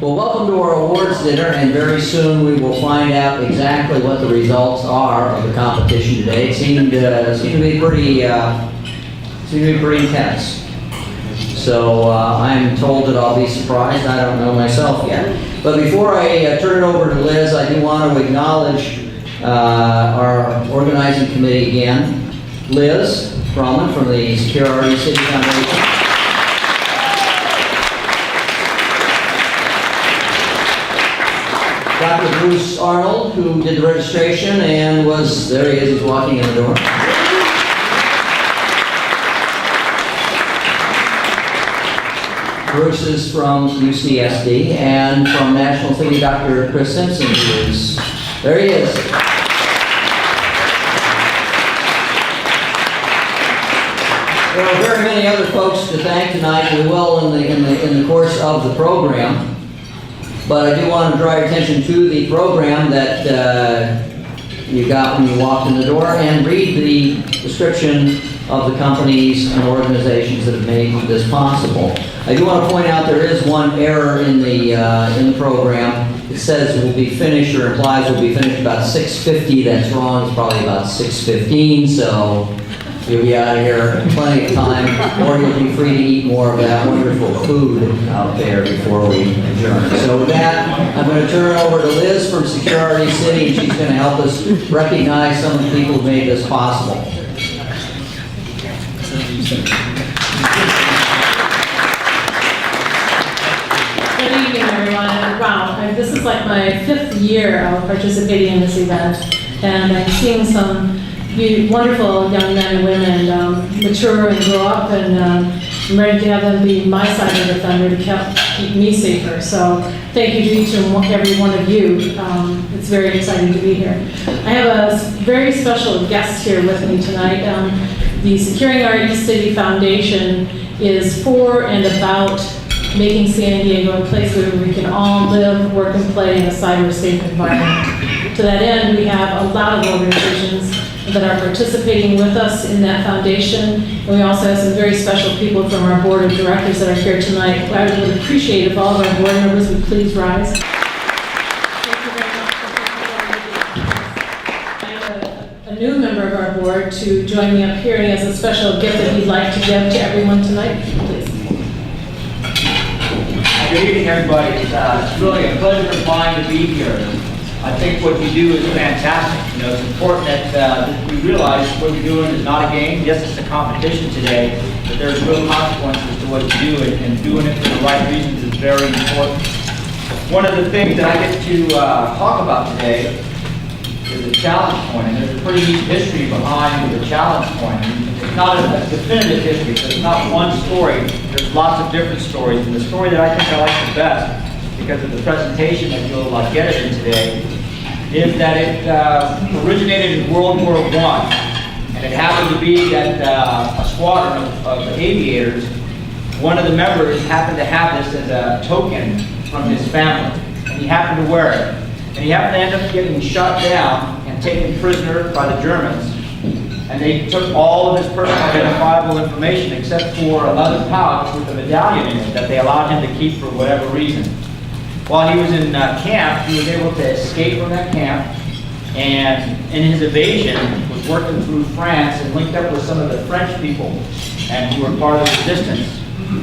Well, welcome to our awards dinner, and very soon we will find out exactly what the results are of the competition today. It seemed to be pretty intense. So I'm told that I'll be surprised. I don't know myself yet. But before I turn it over to Liz, I do want to acknowledge our organizing committee again. Liz Froman from the Secure RE City Foundation. Dr. Bruce Arnold, who did the registration and was, there he is, he's walking in the door. Bruce is from UCSD, and from National City, Dr. Chris Simpson, who is, there he is. There are very many other folks to thank tonight. We will in the course of the program. But I do want to draw your attention to the program that you got when you walked in the door, and read the description of the companies and organizations that have made this possible. I do want to point out there is one error in the program. It says will be finished, or implies will be finished about 6:50. That's wrong. It's probably about 6:15. So you'll be out of here in plenty of time, or you'll be free to eat more of that wonderful food out there before we adjourn. So with that, I'm going to turn it over to Liz from Secure RE City, and she's going to help us recognize some of the people who made this possible. Good evening, everyone. Wow, this is like my 5th year of participating in this event, and I'm seeing some wonderful young men and women mature and grow up, and I'm ready to have them be my side of the thunder to keep me safer. So thank you to each and every one of you. It's very exciting to be here. I have a very special guest here with me tonight. The Securing RE City Foundation is for and about making San Diego a place where we can all live, work, and play in a cyber-safe environment. To that end, we have a lot of organizations that are participating with us in that foundation. And we also have some very special people from our board of directors that are here tonight. I would appreciate if all of our board members would please rise. Thank you very much. I have a new member of our board to join me up here, and he has a special gift that he'd like to give to everyone tonight. Please. Good evening, everybody. It's really a pleasure of mine to be here. I think what you do is fantastic. You know, it's important that we realize what you're doing is not a game. Yes, it's a competition today, but there's real consequences to what you do, and doing it for the right reasons is very important. One of the things that I get to talk about today is a challenge point, and there's a pretty neat history behind the challenge point. It's not a definitive history, so it's not one story. There's lots of different stories, and the story that I think I like the best, because of the presentation that you'll get it in today, is that it originated in World War I, and it happened to be that a squadron of aviators, one of the members happened to have this as a token from his family, and he happened to wear it. And he happened to end up getting shot down and taken prisoner by the Germans, and they took all of his personal identifiable information except for a leather pouch with a medallion in it that they allowed him to keep for whatever reason. While he was in camp, he was able to escape from that camp, and in his evasion was working through France and linked up with some of the French people and who were part of the resistance.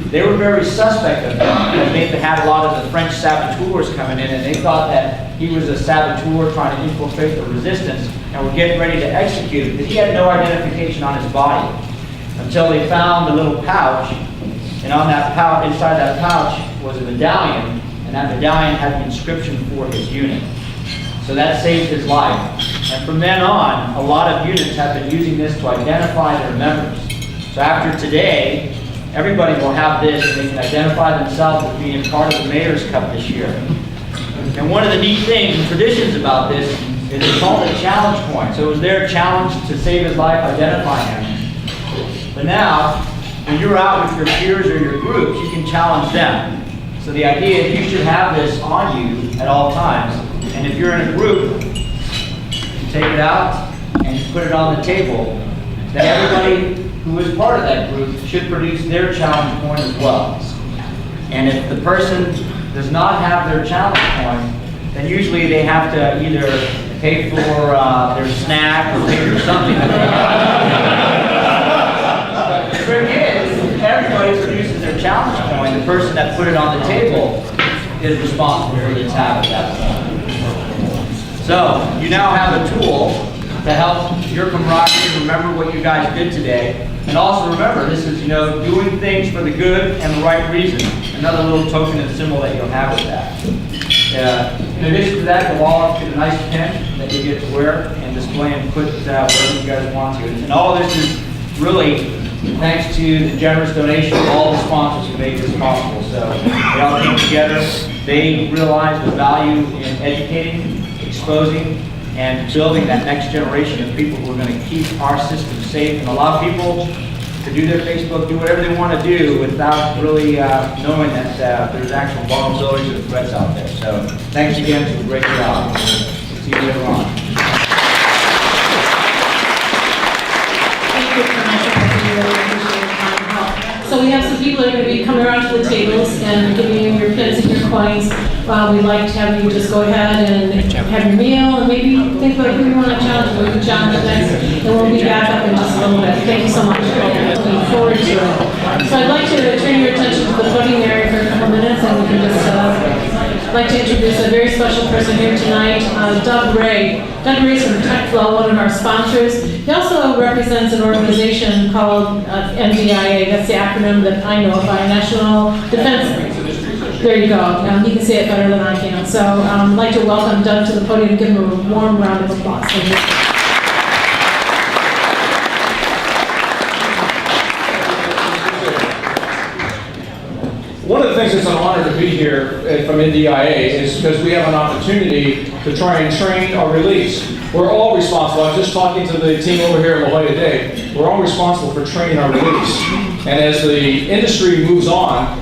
They were very suspect of him, and they had a lot of the French saboteurs coming in, and they thought that he was a saboteur trying to infiltrate the resistance and were getting ready to execute him, but he had no identification on his body until they found the little pouch, and on that pouch, inside that pouch was a medallion, and that medallion had the inscription for his unit. So that saved his life. And from then on, a lot of units have been using this to identify their members. So after today, everybody will have this, and they can identify themselves as being part of the Mayor's Cup this year. And one of the neat things and traditions about this is it's called a challenge point. So it was their challenge to save his life, identify him. But now, when you're out with your peers or your groups, you can challenge them. So the idea is you should have this on you at all times. And if you're in a group, you take it out and you put it on the table. That everybody who is part of that group should produce their challenge point as well. And if the person does not have their challenge point, then usually they have to either pay for their snack or pay for something. The trick is, everybody produces their challenge coin. The person that put it on the table is responsible for the tab at that point. So, you now have a tool to help your camaraderie remember what you guys did today. And also remember, this is, doing things for the good and the right reason. Another little token and symbol that you'll have with that. In addition to that, the wallet is a nice pin that you get to wear and display and put wherever you guys want to. And all this is really thanks to the generous donation of all the sponsors who made this possible. So they all came together. They realized the value in educating, exposing, and building that next generation of people who are going to keep our system safe and allow people to do their Facebook, do whatever they want to do without really knowing that there's actual vulnerabilities or threats out there. So thanks again for a great job. See you later on. Thank you very much. I really appreciate your time and help. So we have some people that are going to be coming around to the tables and giving you your pins and your coins. We'd like to have you just go ahead and have your meal and maybe think about who you want to challenge, what you challenge next, and we'll be back up in just a little bit. Thank you so much. Looking forward to it. So I'd like to turn your attention to the voting area for a couple minutes, and we can just I'd like to introduce a very special person here tonight, Doug Ray. Doug Ray is from TechFlow, one of our sponsors. He also represents an organization called NDIA. That's the acronym that I know of, by National Defense. There you go. He can say it better than I can. So I'd like to welcome Doug to the podium and give him a warm round of applause. Thank you. One of the things that's an honor to be here from NDIA is because we have an opportunity to try and train our release. We're all responsible. I was just talking to the team over here at La Jolla Day. We're all responsible for training our release. And as the industry moves on,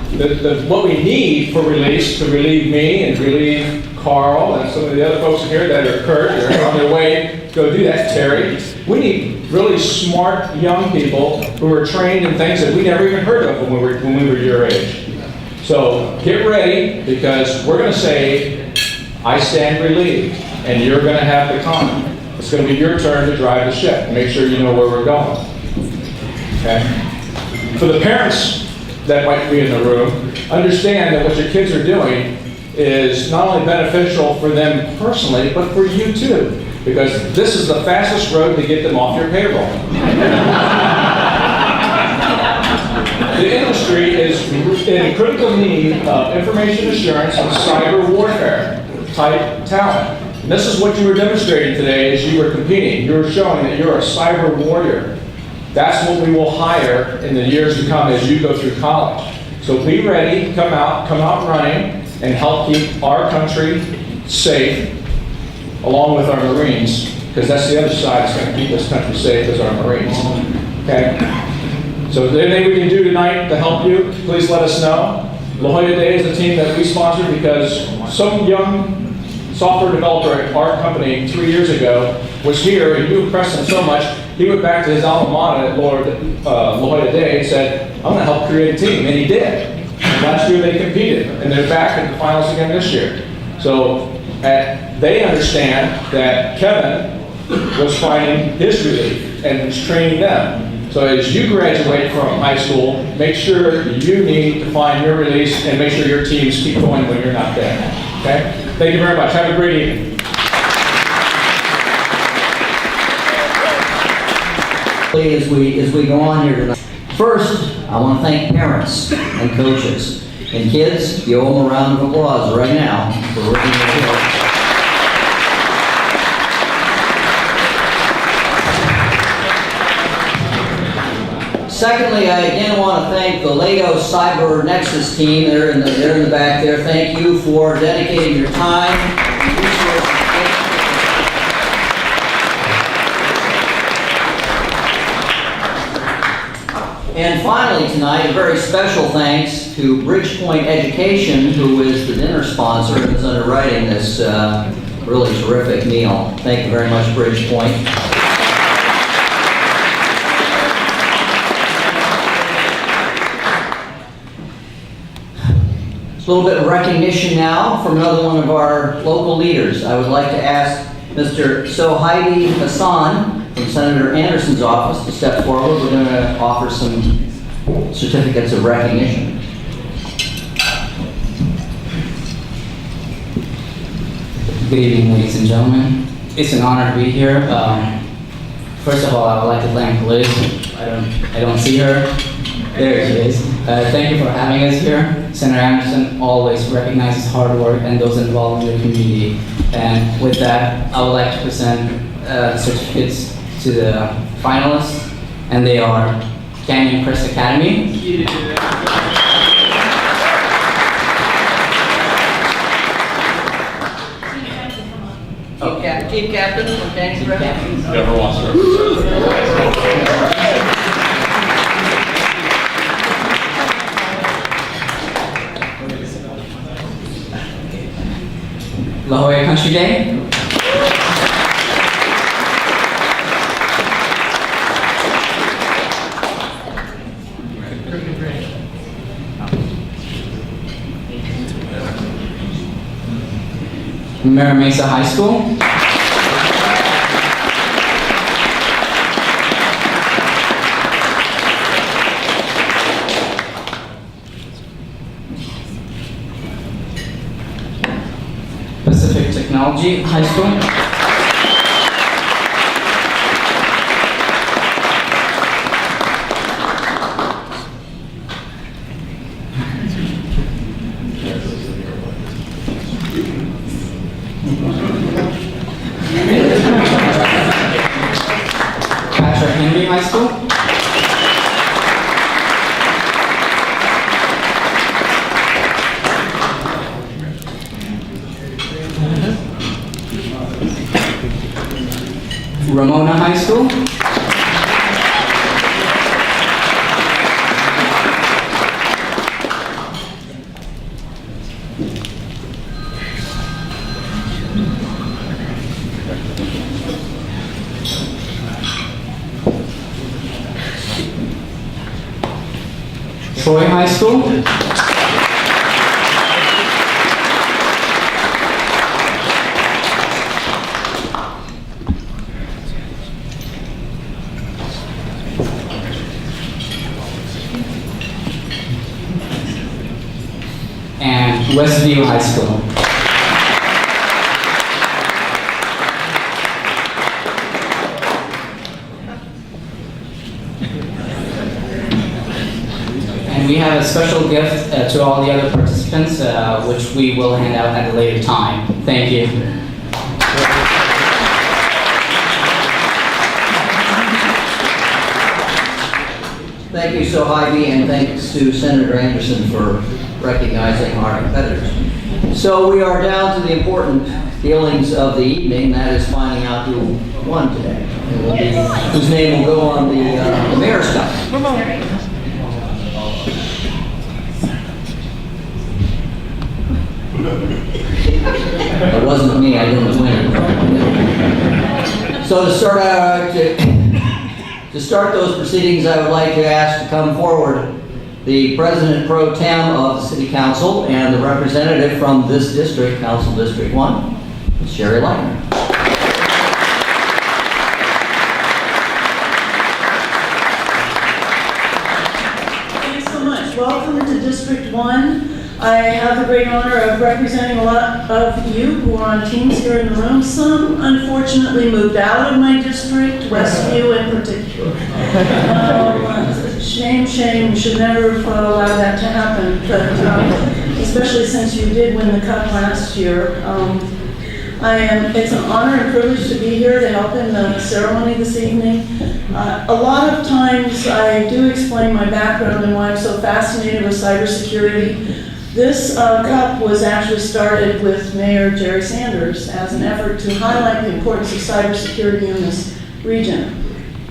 what we need for release, to relieve me and relieve Carl and some of the other folks here that are Kurt, they're on their way to go do that, Terry. We need really smart young people who are trained in things that we never even heard of when we were your age. So get ready, because we're going to say, I stand relieved, and you're going to have the comment. It's going to be your turn to drive the ship. Make sure you know where we're going. Okay? For the parents that might be in the room, understand that what your kids are doing is not only beneficial for them personally, but for you too, because this is the fastest road to get them off your payroll. The industry is in critical need of information assurance and cyber warfare type talent. And this is what you were demonstrating today as you were competing. You were showing that you're a cyber warrior. That's what we will hire in the years to come as you go through college. So be ready, come out running, and help keep our country safe, along with our Marines, because that's the other side that's going to keep this country safe, is our Marines. Okay? So if there's anything we can do tonight to help you, please let us know. La Jolla Day is a team that we sponsored because some young software developer at our company 3 years ago was here, and you impressed him so much, he went back to his alma mater at La Jolla Day and said, I'm going to help create a team, and he did. And last year they competed, and they're back in the finals again this year. So they understand that Kevin was finding his relief and was training them. So as you graduate from high school, make sure you need to find your release and make sure your teams keep going when you're not there. Okay? Thank you very much. Have a great evening. As we go on here tonight, first, I want to thank parents and coaches. And kids, you owe them a round of applause right now for working their field. Secondly, I again want to thank the Lato Cyber Nexus team. They're in the back there. Thank you for dedicating your time and resources. And finally tonight, a very special thanks to Bridgepoint Education, who is the dinner sponsor and is underwriting this really terrific meal. Thank you very much, Bridgepoint. A little bit of recognition now from another one of our local leaders. I would like to ask Mr. Sohaidi Hassan from Senator Anderson's office to step forward. We're going to offer some certificates of recognition. Good evening, ladies and gentlemen. It's an honor to be here. First of all, I would like to thank Liz. I don't see her. There she is. Thank you for having us here. Senator Anderson always recognizes hard work and those involved in the community. And with that, I would like to present certificates to the finalists, and they are Canyon Crest Academy. Team captain from Canyon Crest. Never wants to represent. La Jolla Country Day. Mira Mesa High School. Pacific Technology High School. Patrick Henry High School. Ramona High School. Troy High School. And Westview High School. And we have a special gift to all the other participants, which we will hand out at a later time. Thank you. Thank you, Sohaidi, and thanks to Senator Anderson for recognizing our competitors. So we are down to the important feelings of the evening, that is finding out who won today. It will be, whose name will go on the Mayor's Cup. It wasn't me, I didn't win. So to start those proceedings, I would like to ask to come forward the President Pro Tem of the City Council and the representative from this district, Council District 1, Sherry Leitner. Thanks so much. Welcome to District 1. I have the great honor of representing a lot of you who are on teams here in the room. Some unfortunately moved out of my district, Westview in particular. Shame, shame, we should never allow that to happen, but especially since you did win the cup last year. It's an honor and privilege to be here to help in the ceremony this evening. A lot of times I do explain my background and why I'm so fascinated with cybersecurity. This cup was actually started with Mayor Jerry Sanders as an effort to highlight the importance of cybersecurity in this region.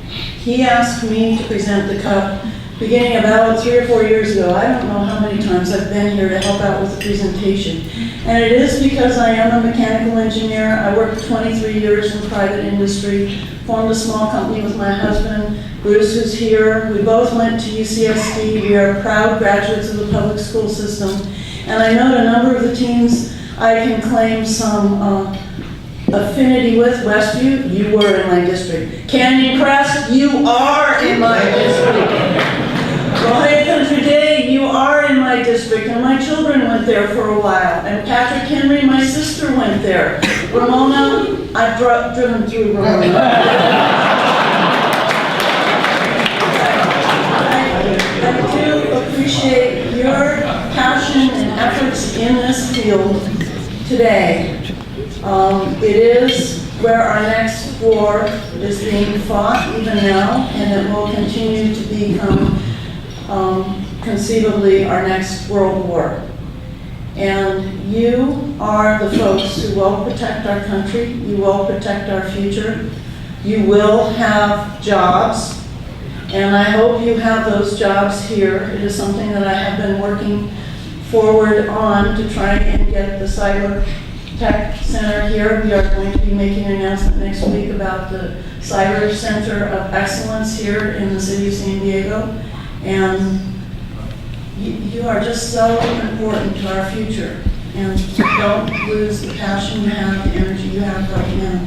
He asked me to present the cup beginning about 3 or 4 years ago. I don't know how many times I've been here to help out with the presentation. And it is because I am a mechanical engineer. I worked 23 years in private industry, formed a small company with my husband, Bruce, who's here. We both went to UCSD. We are proud graduates of the public school system. And I know a number of the teams I can claim some affinity with. Westview, you were in my district. Canyon Crest, you are in my district. Ohio Country Day, you are in my district, and my children went there for a while. And Patrick Henry, my sister, went there. Ramona, I've driven through Ramona. I do appreciate your passion and efforts in this field today. It is where our next war is being fought even now, and it will continue to become conceivably our next world war. And you are the folks who will protect our country, you will protect our future, you will have jobs, and I hope you have those jobs here. It is something that I have been working forward on to try and get the Cyber Tech Center here. We are going to be making an announcement next week about the Cyber Center of Excellence here in the city of San Diego. And you are just so important to our future. And don't lose the passion you have, the energy you have right now.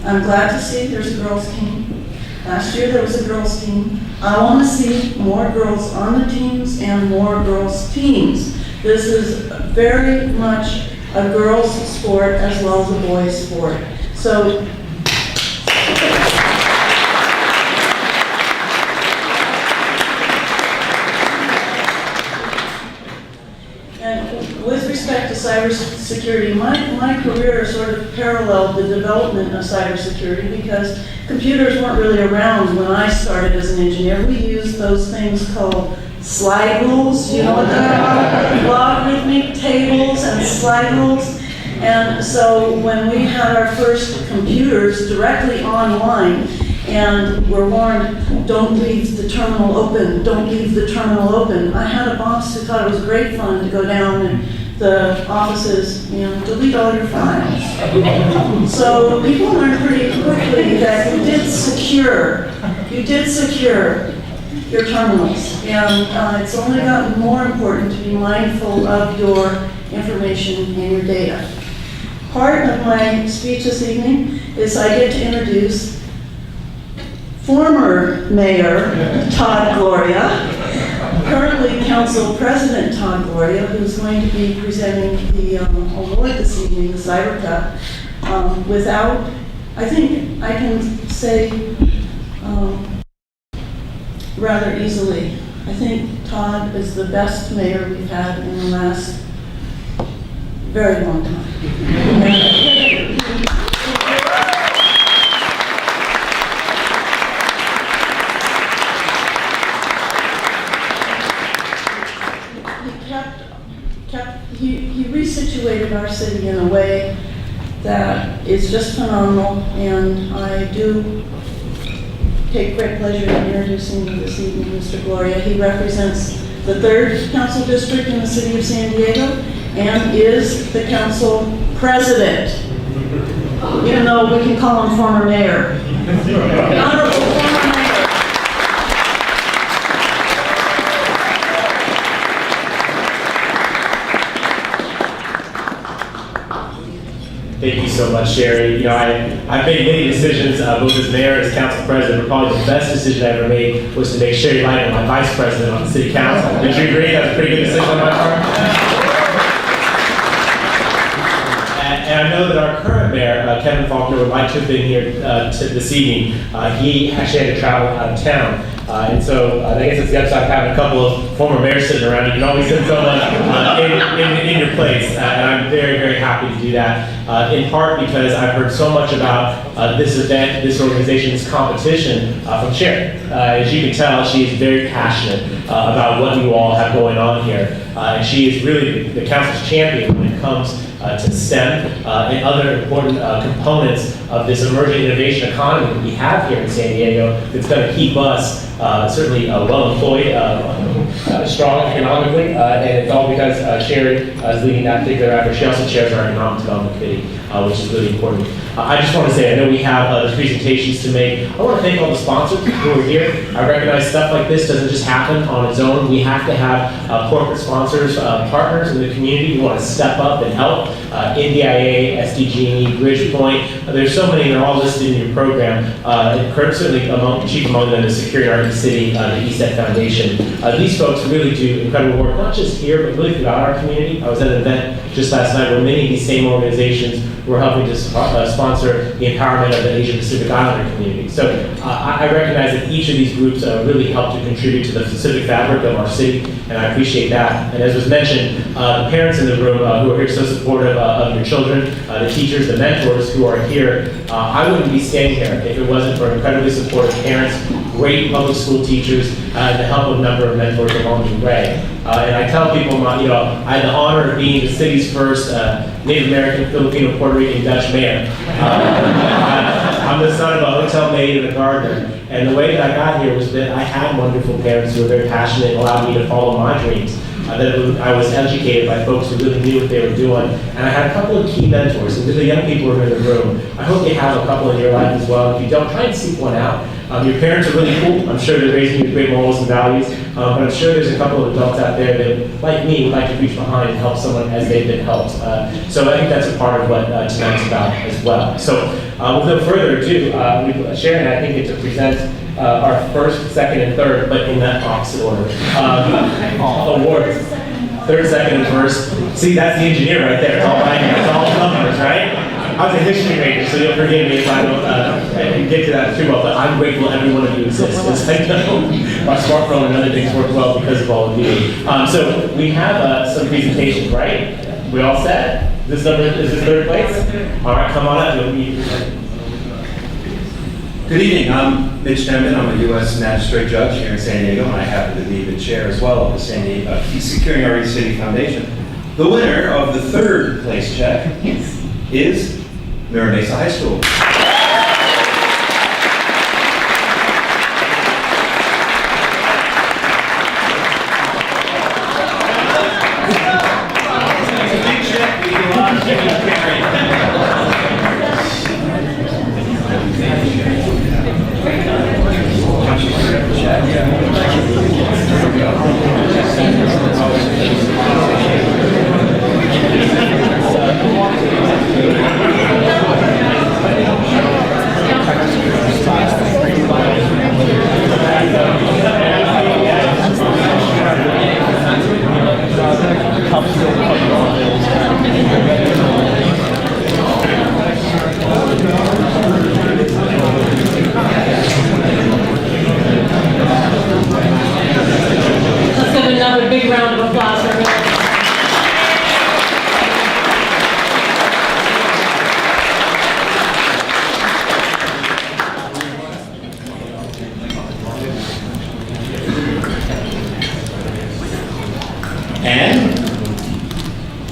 I'm glad to see there's a girls' team. Last year there was a girls' team. I want to see more girls on the teams and more girls' teams. This is very much a girls' sport as well as a boys' sport. So, and with respect to cybersecurity, my career sort of paralleled the development of cybersecurity because computers weren't really around when I started as an engineer. We used those things called slide rules, you know what they are? Logarithmic tables and slide rules. And so when we had our first computers directly online and were warned, don't leave the terminal open, don't leave the terminal open. I had a boss who thought it was great fun to go down and the offices, you know, delete all your files. So people learned pretty quickly that you did secure your terminals. And it's only gotten more important to be mindful of your information and your data. Part of my speech this evening is I get to introduce former Mayor Todd Gloria, currently Council President Todd Gloria, who's going to be presenting the award this evening, the Cyber Cup. Without, I think I can say rather easily, I think Todd is the best mayor we've had in the last very long time. He resituated our city in a way that is just phenomenal, and I do take great pleasure in introducing you this evening, Mr. Gloria. He represents the 3rd Council District in the city of San Diego and is the council president, even though we can call him former mayor. The Honorable former mayor. Thank you so much, Sherry. You know, I've made many decisions, both as mayor and as council president, but probably the best decision I ever made was to make Sherry Lighton my vice president on the city council. Did you agree? That was a pretty good decision on my part? And I know that our current mayor, Kevin Faulkner, would like to have been here this evening. He actually had to travel out of town. And so I guess it's the upside of having a couple of former mayors sitting around. You can always send someone in your place. And I'm very, very happy to do that. In part because I've heard so much about this event, this organization's competition from Sherry. As you can tell, she is very passionate about what you all have going on here. And she is really the council's champion when it comes to STEM and other important components of this emerging innovation economy that we have here in San Diego that's going to keep us certainly well employed strong economically, and it's all because Sherry is leading that particular effort. She also chairs our Economic Development Committee, which is really important. I just want to say, I know we have the presentations to make. I want to thank all the sponsors who are here. I recognize stuff like this doesn't just happen on its own. We have to have corporate sponsors, partners in the community who want to step up and help. NDIA, SDG, Bridgepoint, there's so many, they're all listed in your program. And certainly chief among them is Securing Our City, the ESET Foundation. These folks really do incredible work, not just here, but really throughout our community. I was at an event just last night where many of these same organizations were helping to sponsor the empowerment of the Asia Pacific Islander community. So I recognize that each of these groups really help to contribute to the specific fabric of our city, and I appreciate that. And as was mentioned, the parents in the room who are here so supportive of your children, the teachers, the mentors who are here, I wouldn't be standing here if it wasn't for incredibly supportive parents, great public school teachers, and the help of a number of mentors along the way. And I tell people, I had the honor of being the city's first Native American, Filipino, Puerto Rican, Dutch mayor. I'm the son of a hotel maid and a gardener. And the way that I got here was that I had wonderful parents who were very passionate and allowed me to follow my dreams. I was educated by folks who really knew what they were doing. And I had a couple of key mentors. And to the young people who are in the room, I hope you have a couple in your life as well. If you don't, try and seek one out. Your parents are really cool. I'm sure they're raising you with great morals and values. But I'm sure there's a couple of adults out there that, like me, would like to reach behind and help someone as they've been helped. So I think that's a part of what tonight's about as well. So with no further ado, Sharon, I think, get to present our first, second, and third, but in that opposite order, awards. Third, second, and first. See, that's the engineer right there. It's all right here. It's all numbers, right? I was a history major, so you'll forgive me if I don't get to that too well, but I'm grateful every one of you exists, because I know my smartphone and other things work well because of all of you. So we have some presentations, right? We all set? Is this third place? All right, come on up. Good evening, I'm Mitch Denman. I'm a U.S. Magistrate Judge here in San Diego, and I happen to be the chair as well of the Securing Our City Foundation. The winner of the third place check is Mira Mesa High School.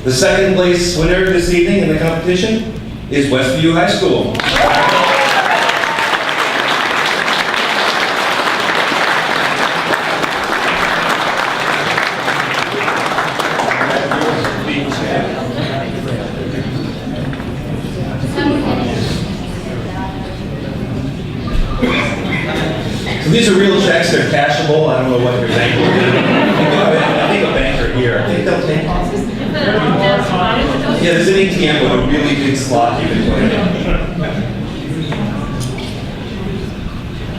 The second place winner this evening in the competition is Westview High School. So these are real checks, they're cashable. I don't know what your bank will do. I think a banker here. I think they'll take Yeah, there's an ATM with a really big slot you can put it in.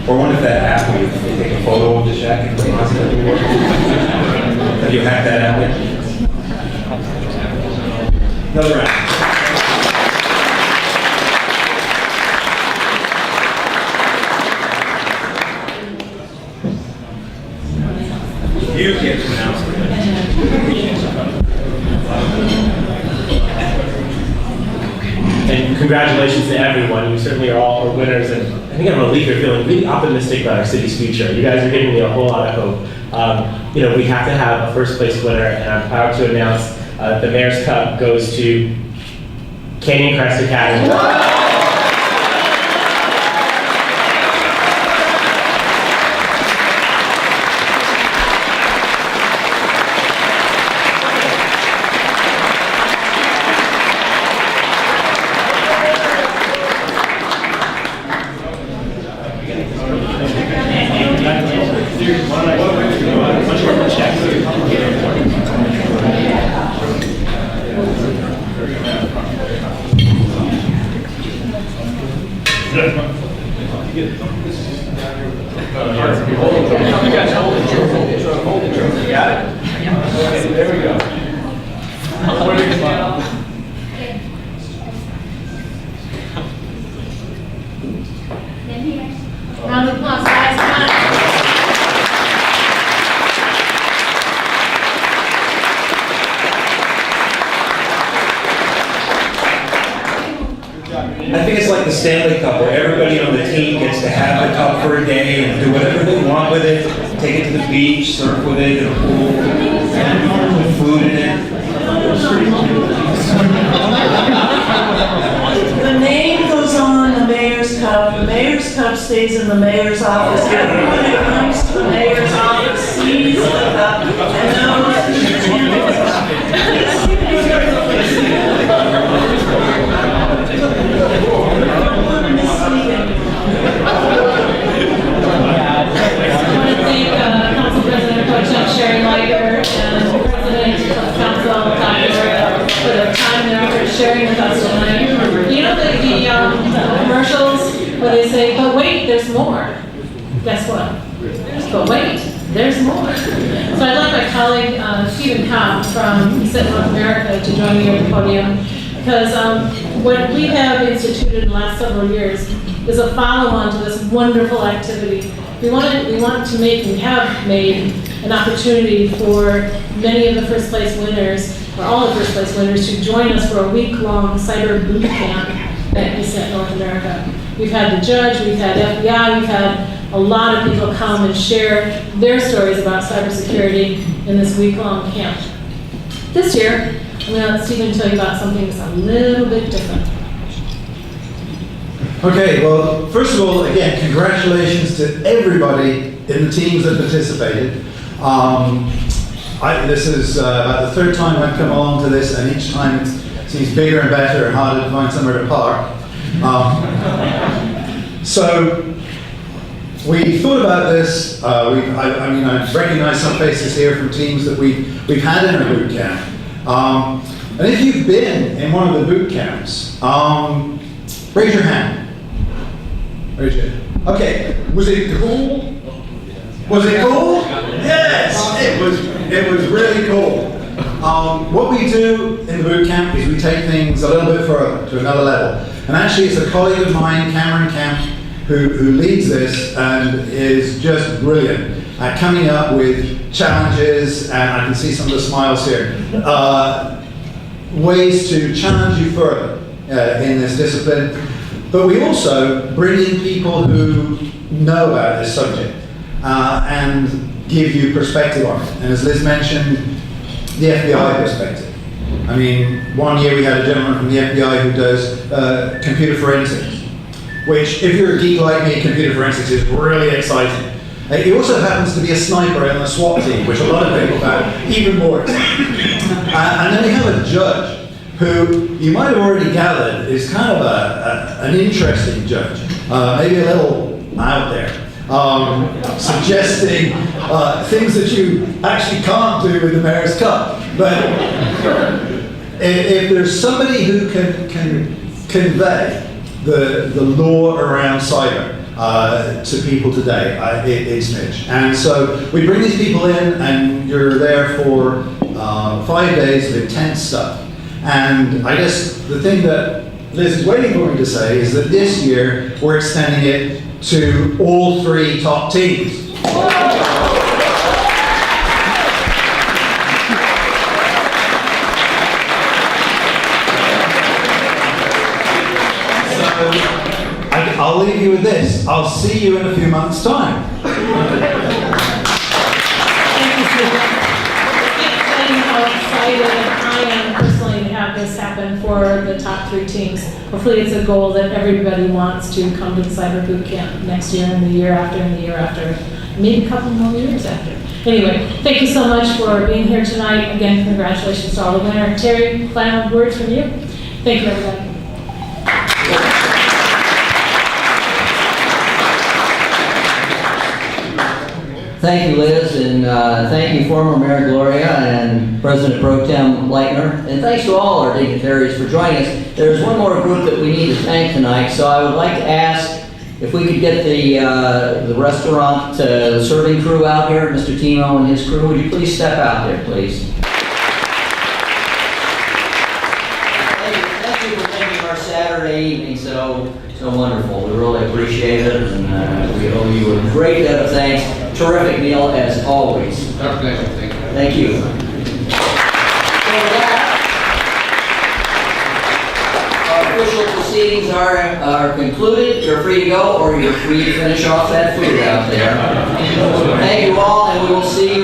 Or what if that app where you take a photo of the check and put it on the Have you hacked that app yet? Another round. You get to announce it. And congratulations to everyone. You certainly are all winners, and I think I'm going to leave here feeling really optimistic about our city's future. You guys are giving me a whole lot of hope. We have to have a first place winner, and I'm proud to announce the Mayor's Cup goes to Canyon Crest Academy. guys hold the trophy. Hold the trophy. Got it? Okay, there we go. Round of applause, guys, come on. I think it's like the Stanley Cup, where everybody on the team gets to have the cup for a day and do whatever they want with it. Take it to the beach, surf with it, in a pool, put food in it. The name goes on the mayor's cup. The mayor's cup stays in the mayor's office. Everyone that comes to the mayor's office sees the cup and knows. I want to thank Council President Pro Tem Sherry Liger and President of Council Dr. Gloria for their time and effort sharing with us tonight. You know the commercials where they say, "But wait, there's more." Guess what? But wait, there's more. So I'd like my colleague Stephen Cobb from Sit North America to join me here at the podium, because what we have instituted in the last several years is a follow-on to this wonderful activity. We want to make, and have made, an opportunity for many of the first place winners, or all the first place winners, to join us for a week-long cyber boot camp at ESET North America. We've had the judge, we've had FBI, we've had a lot of people come and share their stories about cybersecurity in this week-long camp. This year, I'm going to let Stephen tell you about something that's a little bit different. Okay, well, first of all, again, congratulations to everybody in the teams that participated. This is about the third time I've come along to this, and each time it seems bigger and better and harder to find somewhere to park. So we thought about this. I recognize some faces here from teams that we've had in a boot camp. And if you've been in one of the boot camps, raise your hand. Raise your hand. Okay, was it cool? Was it cool? Yes, it was really cool. What we do in the boot camp is we take things a little bit further, to another level. And actually it's a colleague of mine, Cameron Camp, who leads this and is just brilliant at coming up with challenges, and I can see some of the smiles here, ways to challenge you further in this discipline. But we also bring in people who know about this subject and give you perspective on it. And as Liz mentioned, the FBI perspective. I mean, one year we had a gentleman from the FBI who does computer forensics, which, if you're a geek like me, computer forensics is really exciting. He also happens to be a sniper in the SWAT team, which a lot of people found even more exciting. And then we have a judge who you might have already gathered is kind of an interesting judge, maybe a little out there, suggesting things that you actually can't do with the Mayor's Cup. But if there's somebody who can convey the law around cyber to people today, it's Mitch. And so we bring these people in, and you're there for 5 days of intense stuff. And I guess the thing that Liz is waiting for me to say is that this year we're extending it to all 3 top teams. So I'll leave you with this. I'll see you in a few months' time. Thank you, Stephen. I can't tell you how excited I am personally to have this happen for the top 3 teams. Hopefully it's a goal that everybody wants to come to the Cyber Boot Camp next year and the year after and the year after, maybe a couple more years after. Anyway, thank you so much for being here tonight. Again, congratulations to all the winners. Terry, final words from you. Thank you, everybody. Thank you, Liz, and thank you, former Mayor Gloria and President Pro Tem Leitner, and thanks to all our dignitaries for joining us. There's one more group that we need to thank tonight, so I would like to ask If we could get the restaurant serving crew out here, Mr. Timo and his crew, would you please step out there, please? Thank you for making our Saturday evening so wonderful. We really appreciate it, and we owe you a great debt of thanks. Terrific meal as always. Thank you. So with that, our official proceedings are concluded. You're free to go, or you're free to finish off that food out there. Thank you all, and we will see you